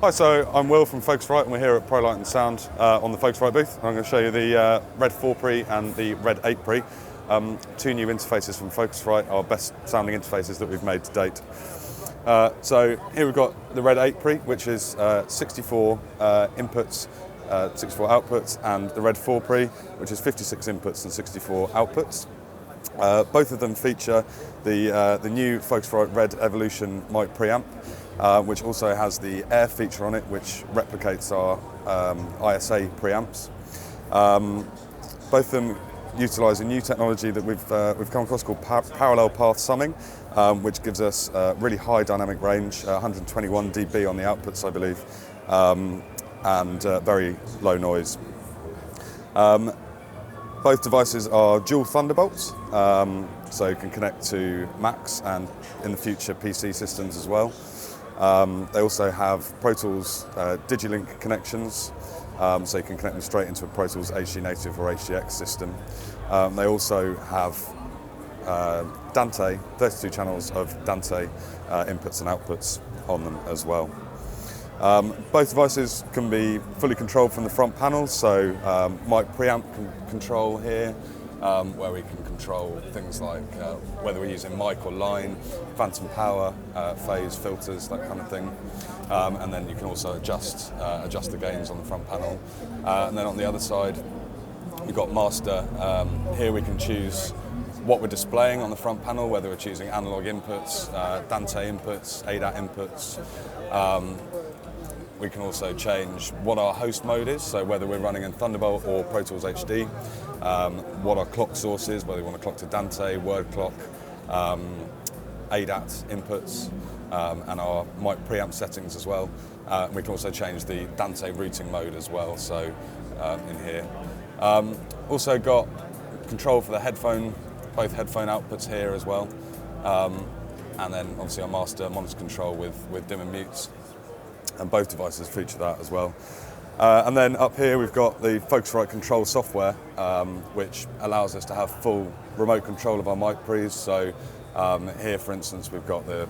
Hi, so I'm Will from Focusrite and we're here at Pro Light and Sound on the Focusrite booth. I'm going to show you the Red 4 Pre and the Red 8 Pre. Two new interfaces from Focusrite, our best sounding interfaces that we've made to date. So here we've got the Red 8 Pre, which is 64 inputs, 64 outputs, and the Red 4 Pre, which is 56 inputs and 64 outputs. Both of them feature the new Focusrite Red Evolution mic preamp, which also has the air feature on it, which replicates our ISA preamps. Both of them utilise a new technology that we've come across called parallel path summing, which gives us really high dynamic range, 121 dB on the outputs, I believe, and very low noise. Both devices are dual Thunderbolts, so you can connect to Macs and in the future PC systems as well. They also have Pro Tools Digilink connections, so you can connect them straight into a Pro Tools HD Native or HDX system. They also have Dante, 32 channels of Dante inputs and outputs on them as well. Both devices can be fully controlled from the front panel, so mic preamp control here, where we can control things like whether we're using mic or line, phantom power, phase, filters, that kind of thing. And then you can also adjust the gains on the front panel. And then on the other side, we've got master. Here we can choose what we're displaying on the front panel, whether we're choosing analog inputs, Dante inputs, ADAT inputs. We can also change what our host mode is, so whether we're running in Thunderbolt or Pro Tools HD, what our clock source is, whether we want to clock to Dante, word clock, ADAT inputs, and our mic preamp settings as well. We can also change the Dante routing mode as well, so in here. Also got control for the both headphone outputs here as well. And then obviously our master monitor control with dim and mutes. And both devices feature that as well. And then up here we've got the Focusrite control software, which allows us to have full remote control of our mic pre's. So here, for instance, we've got the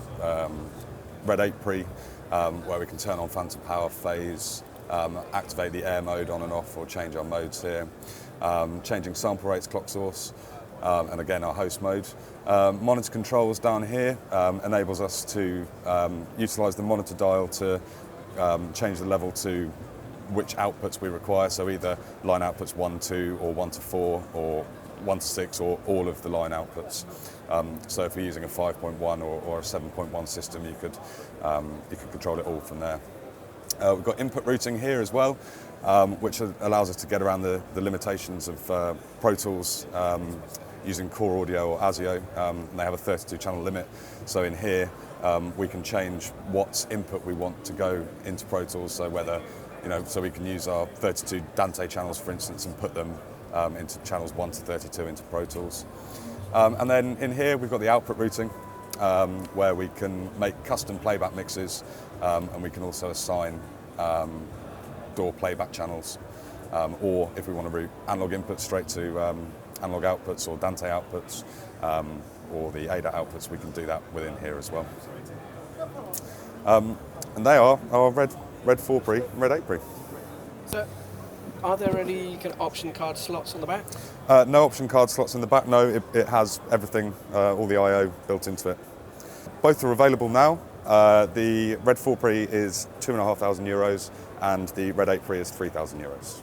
Red 8 Pre, where we can turn on phantom power, phase, activate the air mode on and off, or change our modes here, changing sample rates, clock source, and again our host mode. Monitor controls down here enables us to utilise the monitor dial to change the level to which outputs we require, so either line outputs 1, 2, or 1 to 4, or 1 to 6, or all of the line outputs. So if we're using a 5.1 or a 7.1 system, you could control it all from there. We've got input routing here as well, which allows us to get around the limitations of Pro Tools using Core Audio or ASIO, and they have a 32 channel limit. So in here, we can change what input we want to go into Pro Tools, so whether, so we can use our 32 Dante channels, for instance, and put them into channels 1 to 32 into Pro Tools. And then in here, we've got the output routing, where we can make custom playback mixes, and we can also assign DAW playback channels, or if we want to route analog inputs straight to analog outputs or Dante outputs, or the ADAT outputs, we can do that within here as well. And they are our Red 4 Pre and Red 8 Pre. So, are there any kind of option card slots on the back? No option card slots in the back, no. It has everything, all the I/O built into it. Both are available now. The Red 4 Pre is €2,500 and the Red 8 Pre is €3,000.